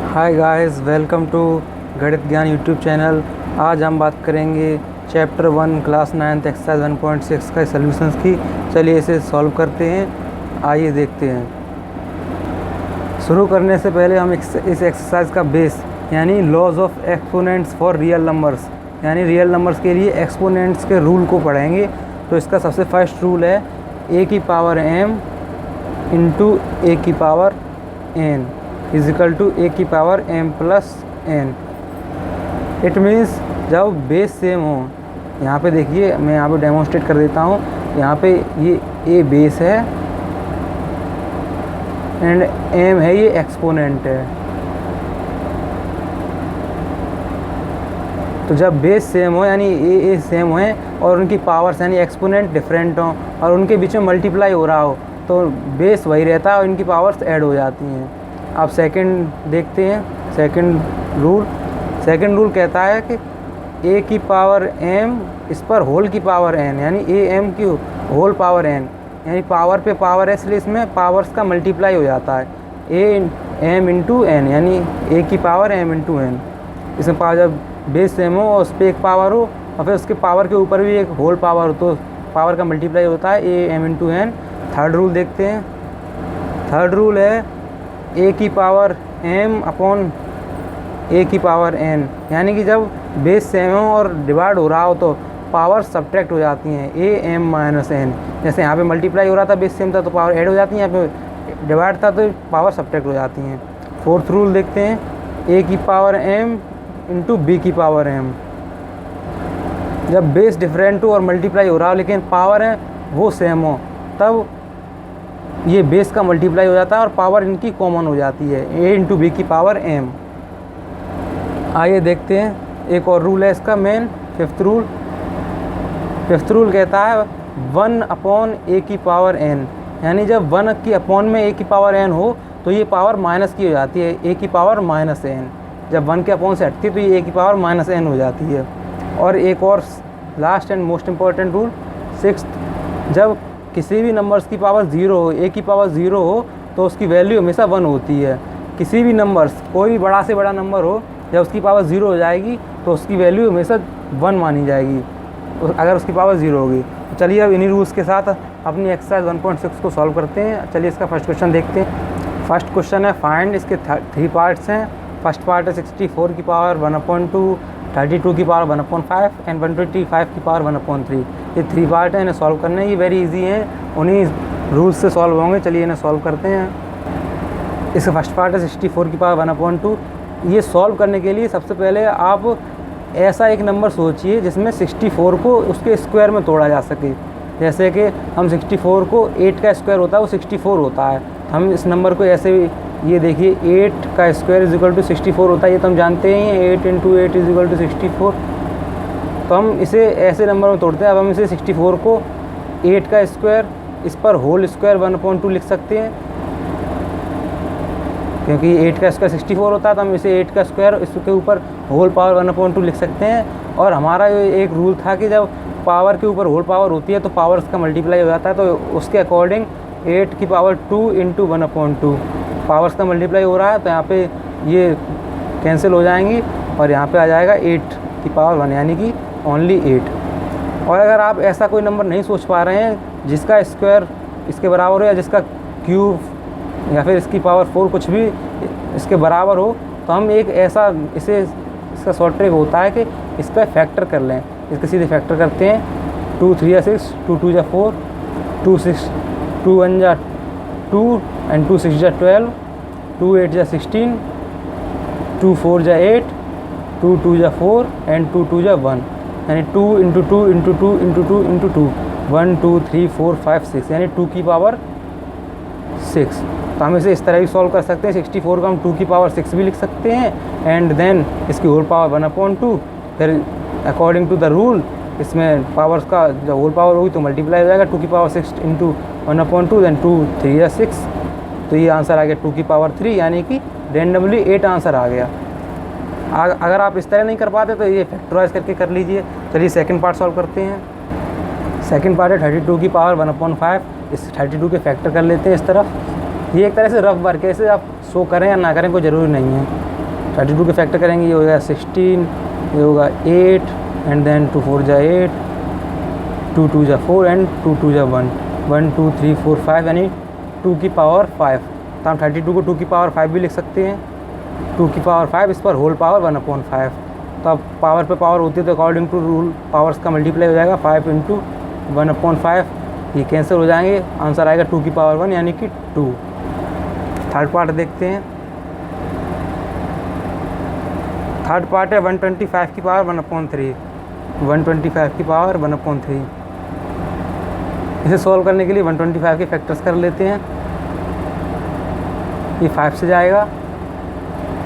Hi guys, welcome to गणित ज्ञान YouTube channel. आज हम बात करेंगे चैप्टर 1 क्लास 9 एक्सरसाइज 1.6 का सॉल्यूशंस की। चलिए इसे सॉल्व करते हैं, आइए देखते हैं। शुरू करने से पहले हम इस एक्सरसाइज का बेस यानी laws of exponents for real numbers यानी रियल नंबर्स के लिए एक्सपोनेंट्स के रूल को पढ़ेंगे। तो इसका सबसे फर्स्ट रूल है a की पावर m इंटू a की power n equal to a की power m plus n। It means जब बेस सेम हो, यहाँ पे देखिए मैं यहाँ पे डेमोन्स्ट्रेट कर देता हूँ। यहाँ पे ये a बेस है एंड m है ये एक्सपोनेंट है। तो जब बेस सेम हो यानी a सेम हो और उनकी पावर्स यानी एक्सपोनेंट डिफरेंट हो और उनके बीच में मल्टीप्लाई हो रहा हो तो बेस वही रहता है और इनकी पावर्स ऐड हो जाती हैं। अब सेकंड देखते हैं। सेकंड रूल कहता है कि a की पावर m इस पर होल की पावर n यानी am की होल पावर n यानी पावर पे पावर है, इसलिए इसमें पावर्स का मल्टीप्लाई हो जाता है। m इंटू n यानी a की पावर m इंटू n। इसमें पावर जब बेस सेम हो और उस पर एक पावर हो और फिर उसके पावर के ऊपर भी एक होल पावर हो तो पावर का मल्टीप्लाई होता है m into n। Third rule देखते हैं। थर्ड रूल है a की पावर m अपॉन a की पावर n यानी कि जब बेस सेम हो और डिवाइड हो रहा हो तो पावर सब्ट्रैक्ट हो जाती हैं a m माइनस n। जैसे यहाँ पे मल्टीप्लाई हो रहा था, बेस सेम था तो पावर ऐड हो जाती है, यहाँ पे डिवाइड था तो पावर सब्ट्रैक्ट हो जाती हैं। फोर्थ रूल देखते हैं a की पावर m इंटू b की पावर m। जब बेस डिफरेंट हो और मल्टीप्लाई हो रहा हो लेकिन पावर है वो सेम हो तब ये बेस का मल्टीप्लाई हो जाता है और पावर इनकी कॉमन हो जाती है a इंटू बी की पावर m। आइए देखते हैं एक और रूल है इसका मेन, फिफ्थ रूल कहता है 1 अपॉन a की पावर n यानी जब 1 की अपॉन में a की पावर n हो तो ये पावर माइनस की हो जाती है a की पावर माइनस n। जब 1 के अपॉन से हटती है तो ये a की पावर माइनस n हो जाती है। और एक और last and most important rule sixth, जब किसी भी नंबर्स की पावर 0 हो, a की पावर 0 हो तो उसकी वैल्यू हमेशा 1 होती है। किसी भी नंबर्स, कोई भी बड़ा से बड़ा नंबर हो, जब उसकी पावर 0 हो जाएगी तो उसकी वैल्यू हमेशा 1 मानी जाएगी अगर उसकी पावर 0 होगी। तो चलिए अब इन्हीं रूल्स के साथ अपनी एक्सरसाइज 1.6 को सॉल्व करते हैं। चलिए इसका फर्स्ट क्वेश्चन देखते हैं। फर्स्ट क्वेश्चन है फाइंड, इसके 3 पार्ट्स हैं। फर्स्ट पार्ट है 64 की पावर 1/2, 32 की पावर 1/5 एंड 125 की पावर 1/3। ये 3 पार्ट हैं, इन्हें सॉल्व करने ये वेरी इजी हैं, उन्हीं रूल्स से सॉल्व होंगे। चलिए इन्हें सॉल्व करते हैं। इसका फर्स्ट पार्ट है 64 की पावर 1/2। ये सॉल्व करने के लिए सबसे पहले आप ऐसा एक नंबर सोचिए जिसमें 64 को उसके स्क्वायर में तोड़ा जा सके। जैसे कि हम 64 को 8 का स्क्वायर होता है वो 64 होता है, हम इस नंबर को ऐसे ये देखिए 8 का स्क्वायर इज इक्वल टू 64 होता है, ये तो हम जानते ही हैं 8 इंटू 8 इज इक्वल टू 64। तो हम इसे ऐसे नंबर में तोड़ते हैं। अब हम इसे 64 को 8 का स्क्वायर इस पर होल स्क्वायर 1/2 लिख सकते हैं क्योंकि 8 का स्क्वायर 64 होता है तो हम इसे 8 का स्क्वायर इसके ऊपर होल पावर 1/2 लिख सकते हैं। और हमारा ये एक रूल था कि जब पावर के ऊपर होल पावर होती है तो पावर्स का मल्टीप्लाई हो जाता है, तो उसके अकॉर्डिंग 8 की पावर 2 इंटू 1/2 पावर्स का मल्टीप्लाई हो रहा है तो यहाँ पे ये कैंसिल हो जाएंगी और यहाँ पे आ जाएगा 8 की पावर 1 यानी कि ओनली 8। और अगर आप ऐसा कोई नंबर नहीं सोच पा रहे हैं जिसका स्क्वायर इसके बराबर हो या जिसका क्यूब या फिर इसकी पावर 4 कुछ भी इसके बराबर हो तो हम एक ऐसा इसका शॉर्ट ट्रिक होता है कि इसका फैक्टर कर लें। इसके सीधे फैक्टर करते हैं 2 3 6, 2 2 4, 2 6, 2 1 2 एंड 2 6 12, 2 8 16, 2 4 8, 2 2 4 एंड 2 2 1 यानी 2 इंटू 2 इंटू 2 इंटू 2 इंटू 2 1 2 3 4 5 6 यानी 2 की पावर 6। तो हम इसे इस तरह भी सॉल्व कर सकते हैं। 64 को हम 2 की पावर 6 भी लिख सकते हैं एंड देन इसकी होल पावर 1/2। फिर अकॉर्डिंग टू द रूल इसमें पावर्स का जब होल पावर होगी तो मल्टीप्लाई हो जाएगा 2 की पावर 6 इंटू 1/2 देन 2 3 या 6। तो ये आंसर आ गया 2 की पावर 3 यानी कि रेंडमली 8 आंसर आ गया। अगर आप इस तरह नहीं कर पाते तो ये फैक्टराइज करके कर लीजिए। चलिए सेकंड पार्ट सॉल्व करते हैं। सेकंड पार्ट है 32 की पावर 1/5। इस 32 के फैक्टर कर लेते हैं इस तरफ। ये एक तरह से रफ वर्क है, इसे आप शो करें या ना करें कोई ज़रूरी नहीं है। 32 के फैक्टर करेंगे, ये हो जाएगा 16, ये होगा 8 एंड देन 2 4 जा 8, 2 2 जा 4 एंड 2 2 जा 1, 1 2 3 4 5 यानी 2 की पावर 5। तो हम 32 को 2 की पावर 5 भी लिख सकते हैं, 2 की पावर 5 इस पर होल पावर 1/5। तो अब पावर पे पावर होती है तो अकॉर्डिंग टू रूल पावर्स का मल्टीप्लाई हो जाएगा 5 × 1/5, ये कैंसिल हो जाएंगे, आंसर आएगा 2 की पावर 1 यानी कि 2। थर्ड पार्ट देखते हैं। थर्ड पार्ट है 125 की पावर 1/3, 125 की पावर 1/3। इसे सॉल्व करने के लिए 125 के फैक्टर्स कर लेते हैं। ये 5 से जाएगा,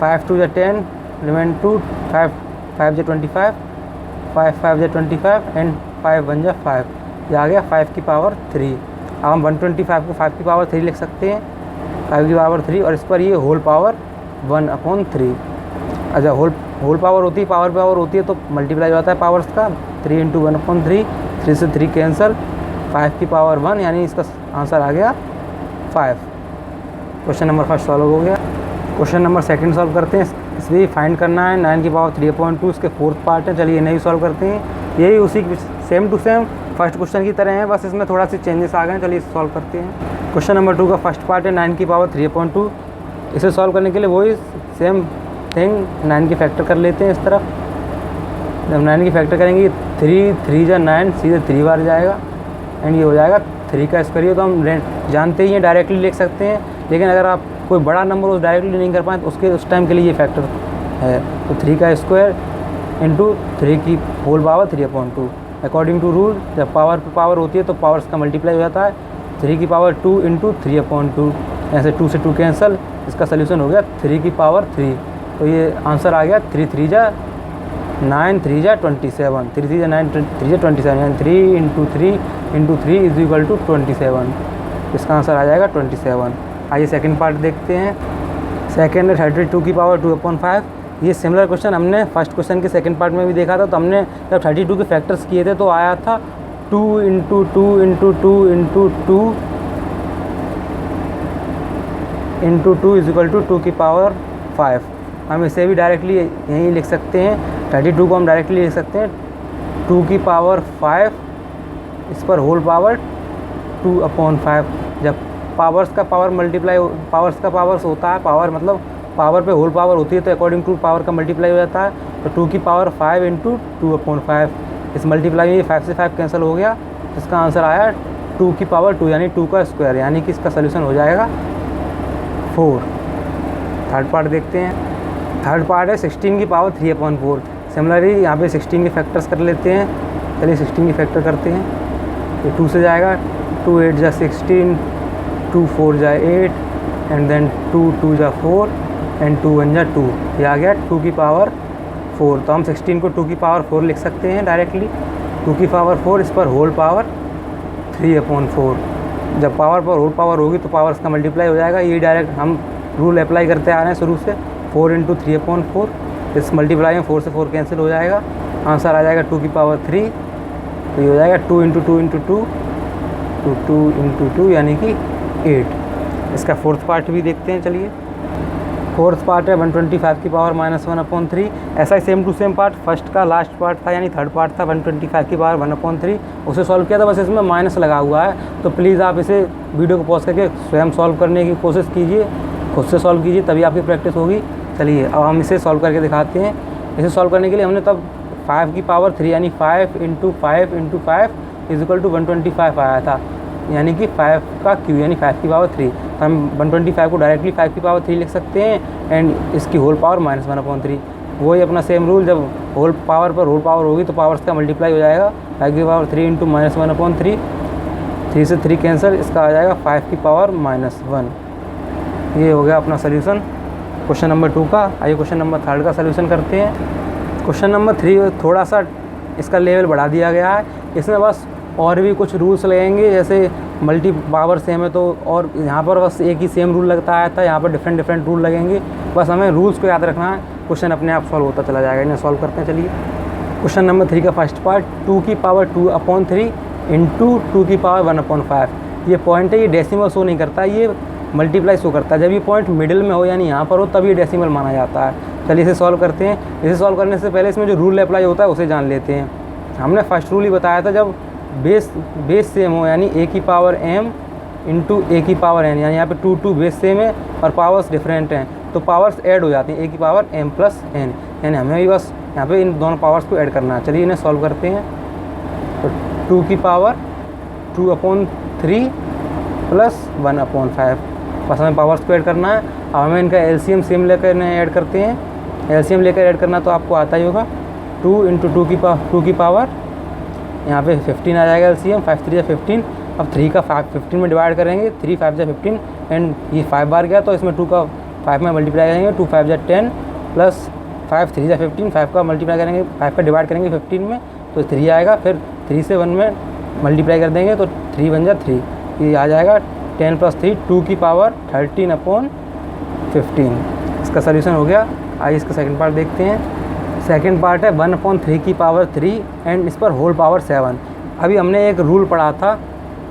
5 2 जा 10, रिमेन 2, 5 5 जा 25, 5 5 जा 25 एंड 5 1 जा 5, ये आ गया 5 की पावर 3। अब हम 125 को 5 की पावर 3 लिख सकते हैं, 5 की पावर 3, और इस पर ये होल पावर 1/3। अच्छा, होल पावर होती है, पावर होती है तो मल्टीप्लाई हो जाता है पावर्स का, 3 × 1/3, 3 से 3 कैंसल, 5 की पावर 1 यानी इसका आंसर आ गया 5। क्वेश्चन नंबर फर्स्ट सॉल्व हो गया। क्वेश्चन नंबर सेकंड सॉल्व करते हैं। इसमें फाइंड करना है 9 की पावर 3/2, इसके फोर्थ पार्ट है। चलिए इन्हें भी सॉल्व करते हैं। यही उसी same to same first question की तरह है, बस इसमें थोड़ा सी चेंजेस आ गए हैं। चलिए सॉल्व करते हैं। क्वेश्चन नंबर 2 का फर्स्ट पार्ट है 9 की पावर 3/2। इसे सॉल्व करने के लिए वही सेम थिंग 9 की फैक्टर कर लेते हैं इस तरफ। जब 9 की फैक्टर करेंगे 3 3 जा 9 सीधे 3 बार जाएगा एंड ये हो जाएगा 3 का स्क्वायर। तो हम जानते ही हैं डायरेक्टली लिख सकते हैं, लेकिन अगर आप कोई बड़ा नंबर उस डायरेक्टली नहीं कर पाए तो उस टाइम के लिए ये फैक्टर है। तो 3 का स्क्वायर इंटू 3 की whole power 3/2। According to rule जब पावर पे पावर होती है तो पावर्स का मल्टीप्लाई हो जाता है। 3 की पावर 2 × 3/2, ऐसे 2 से 2 कैंसल, इसका सोल्यूशन हो गया 3 की पावर 3। तो ये आंसर आ गया 3 3 जा 9, 3 जा 27, 3 3 जा 9, 3 जा 27 यानी 3 × 3 × 3 इज इक्वल टू 27। इसका आंसर आ जाएगा 27। आइए सेकंड पार्ट देखते हैं। सेकंड है 32 की पावर 2/5। ये सिमिलर क्वेश्चन हमने फर्स्ट क्वेश्चन के सेकंड पार्ट में भी देखा था। तो हमने जब 32 के फैक्टर्स किए थे तो आया था 2 × 2 × 2 × 2 इज इक्वल टू 2 की पावर 5। हम इसे भी डायरेक्टली यहीं लिख सकते हैं। 32 को हम डायरेक्टली लिख सकते हैं 2 की पावर 5, इस पर होल पावर 2/5। जब पावर्स का पावर मल्टीप्लाई पावर्स का पावर्स होता है, पावर मतलब पावर पे होल पावर होती है तो अकॉर्डिंग टू पावर का मल्टीप्लाई हो जाता है। तो 2 की पावर 5 × 2/5, इस मल्टीप्लाई में 5 से 5 कैंसिल हो गया। इसका आंसर आया 2 की पावर 2 यानी 2 का स्क्वायर, यानी कि इसका सोल्यूशन हो जाएगा 4। थर्ड पार्ट देखते हैं। थर्ड पार्ट है 16 की पावर 3/4। सिमिलरली यहाँ पे 16 के फैक्टर्स कर लेते हैं। चलिए 16 के फैक्टर करते हैं। ये 2 से जाएगा, 2 8 जा 16, 2 4 जा 8 एंड देन 2 2 जा 4 एंड 2 1 जा 2, ये आ गया 2 की पावर 4। तो हम 16 को 2 की पावर 4 लिख सकते हैं डायरेक्टली। 2 की पावर 4, इस पर होल पावर 3/4। जब पावर पर होल पावर होगी तो पावर्स का मल्टीप्लाई हो जाएगा। ये डायरेक्ट हम रूल अप्लाई करते आ रहे हैं शुरू से, 4 × 3/4। इस मल्टीप्लाई में 4 से 4 कैंसिल हो जाएगा, आंसर आ जाएगा 2 की पावर 3। तो ये हो जाएगा 2 × 2 × 2 तो 2 × 2 यानी कि 8। इसका फोर्थ पार्ट भी देखते हैं। चलिए फोर्थ पार्ट है 125 की पावर -1/3। ऐसा ही same to same part first का लास्ट पार्ट था, यानी थर्ड पार्ट था 125 की पावर 1/3, उसे सॉल्व किया था। बस इसमें माइनस लगा हुआ है, तो प्लीज़ आप इसे वीडियो को पॉज करके स्वयं सॉल्व करने की कोशिश कीजिए, खुद से सॉल्व कीजिए, तभी आपकी प्रैक्टिस होगी। चलिए अब हम इसे सॉल्व करके दिखाते हैं। इसे सॉल्व करने के लिए हमने तब 5 की पावर 3 यानी 5 × 5 × 5 इज इक्वल टू 125 आया था, यानी कि 5 का क्यू यानी 5 की पावर 3। तो हम 125 को डायरेक्टली 5 की पावर 3 लिख सकते हैं एंड इसकी होल पावर -1/3। वही अपना सेम रूल, जब होल पावर पर होल पावर होगी तो पावर्स का मल्टीप्लाई हो जाएगा। 5 की पावर 3 × -1/3, 3 से 3 कैंसिल, इसका आ जाएगा 5 की पावर -1। ये हो गया अपना सोल्यूशन क्वेश्चन नंबर 2 का। आइए क्वेश्चन नंबर 3 का सोल्यूशन करते हैं। क्वेश्चन नंबर 3 थोड़ा सा इसका लेवल बढ़ा दिया गया है। इसमें बस और भी कुछ रूल्स लगेंगे, जैसे मल्टी पावर सेम है तो और यहाँ पर बस एक ही सेम रूल लगता आया था, यहाँ पर डिफरेंट रूल लगेंगे। बस हमें रूल्स को याद रखना है, क्वेश्चन अपने आप सॉल्व होता चला जाएगा। इन्हें सॉल्व करते हैं। चलिए क्वेश्चन नंबर 3 का फर्स्ट पार्ट 2 की पावर 2/3 इंटू 2 की पावर 1/5। ये पॉइंट है, ये डेसिमल शो नहीं करता, ये मल्टीप्लाई शो करता है। जब ये पॉइंट मिडिल में हो यानी यहाँ पर हो तब ये डेसिमल माना जाता है। चलिए इसे सॉल्व करते हैं। इसे सॉल्व करने से पहले इसमें जो रूल अप्लाई होता है उसे जान लेते हैं। हमने फर्स्ट रूल ही बताया था, जब बेस सेम हो यानी a की पावर m इंटू a की पावर n, यानी यहाँ पे 2 बेस सेम है और पावर्स डिफरेंट हैं तो पावर्स ऐड हो जाती हैं a की पावर m प्लस n, यानी हमें भी बस यहाँ पे इन दोनों पावर्स को ऐड करना है। चलिए इन्हें सॉल्व करते हैं। तो 2 की पावर 2/3 प्लस 1/5, बस हमें पावर्स को ऐड करना है। अब हमें इनका एलसीएम सेम लेकर इन्हें ऐड करते हैं। एलसीएम लेकर ऐड करना तो आपको आता ही होगा। 2 × 2 की पावर यहाँ पे 15 आ जाएगा एलसीएम, 5 3 15। अब 3 का 15 में डिवाइड करेंगे, 3 5 15 एंड ये 5 बार गया तो इसमें 2 का 5 में मल्टीप्लाई करेंगे, 2 5 10 प्लस 5 3 15, 5 का मल्टीप्लाई करेंगे, 5 का डिवाइड करेंगे 15 में तो 3 आएगा। फिर 3 से 1 में मल्टीप्लाई कर देंगे तो 3 बन जा 3, ये आ जाएगा 10 + 3 2 की पावर 13/15। इसका सल्यूशन हो गया। आइए इसका सेकंड पार्ट देखते हैं। सेकंड पार्ट है 1/3 की पावर 3 एंड इस पर होल पावर 7। अभी हमने एक रूल पढ़ा था,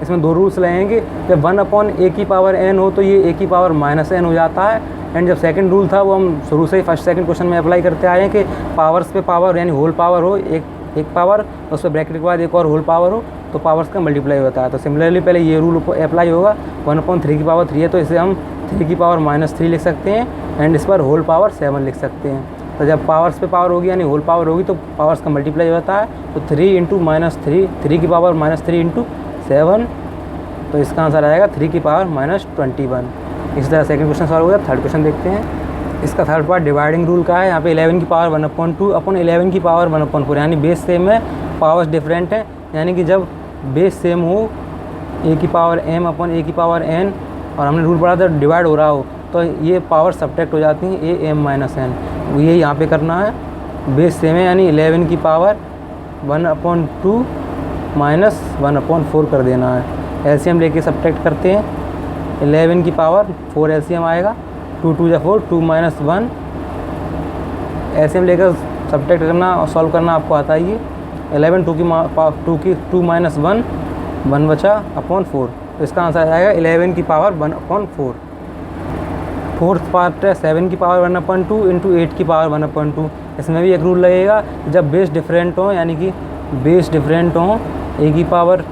इसमें 2 रूल्स लगेंगे। जब 1/a की पावर n हो तो ये a की पावर -n हो जाता है। एंड जब सेकंड रूल था वो हम शुरू से ही फर्स्ट सेकंड क्वेश्चन में अप्लाई करते आए हैं कि पावर्स पे पावर यानी होल पावर हो, एक पावर उस पर ब्रैकेट के बाद एक और होल पावर हो तो पावर्स का मल्टीप्लाई होता है। तो सिमिलरली पहले ये रूल अप्लाई होगा। 1/3 की पावर 3 है तो इसे हम 3 की पावर -3 लिख सकते हैं एंड इस पर होल पावर 7 लिख सकते हैं। तो जब पावर्स पे पावर होगी यानी होल पावर होगी तो पावर्स का मल्टीप्लाई होता है। तो 3 × -3, 3 की पावर -3 × 7, तो इसका आंसर आएगा 3 की पावर -21। इसी तरह सेकंड क्वेश्चन सॉल्व हो गया। थर्ड क्वेश्चन देखते हैं। इसका थर्ड पार्ट डिवाइडिंग रूल का है। यहाँ पे 11 की पावर 1/2 अपन 11 की पावर 1/4, यानी बेस सेम है, पावर्स डिफरेंट है। यानी कि जब बेस सेम हो a की पावर m अपन a की पावर n और हमने रूल पढ़ा था डिवाइड हो रहा हो तो ये पावर सब्ट्रैक्ट हो जाती हैं a m - n। ये यहाँ पे करना है। बेस सेम है यानी 11 की पावर 1/2 माइनस 1/4 कर देना है। एलसीएम लेके सब्ट्रैक्ट करते हैं। 11 की पावर 4 एलसीएम आएगा, 2 2 4 2 - 1। एलसीएम लेकर सब्ट्रैक्ट करना और सॉल्व करना आपको आता ही है। 11 2 - 1 बचा अपॉन 4, तो इसका आंसर आएगा 11 की पावर 1/4। फोर्थ पार्ट है 7 की पावर 1/2 इंटू 8 की पावर 1/2। इसमें भी एक रूल लगेगा, जब बेस डिफरेंट हो यानी कि बेस डिफरेंट हो a की पावर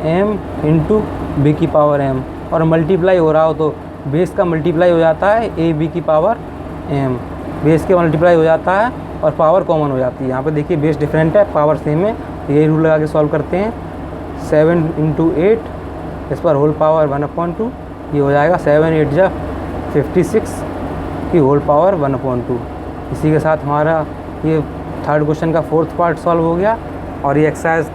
m इंटू b की पावर m और मल्टीप्लाई हो रहा हो तो बेस का मल्टीप्लाई हो जाता है a b की पावर m, बेस के मल्टीप्लाई हो जाता है और पावर कॉमन हो जाती है। यहाँ पे देखिए बेस डिफरेंट है, पावर सेम है, यही रूल लगा के सॉल्व करते हैं। 7 × 8 इस पर होल पावर 1/2, ये हो जाएगा 7 8 जा 56 की होल पावर 1/2। इसी के साथ हमारा ये थर्ड क्वेश्चन का फोर्थ पार्ट सॉल्व हो गया। और ये एक्सरसाइज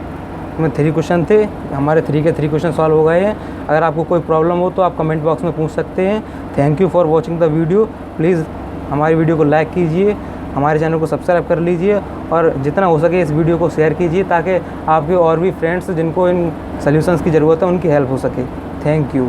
में 3 क्वेश्चन थे, हमारे 3 के 3 क्वेश्चन सॉल्व हो गए हैं। अगर आपको कोई प्रॉब्लम हो तो आप कमेंट बॉक्स में पूछ सकते हैं। Thank you for watching the video. Please हमारी वीडियो को लाइक कीजिए, हमारे चैनल को सब्सक्राइब कर लीजिए और जितना हो सके इस वीडियो को शेयर कीजिए ताकि आपके और भी फ्रेंड्स जिनको इन सॉल्यूशंस की ज़रूरत है उनकी हेल्प हो सके। Thank you.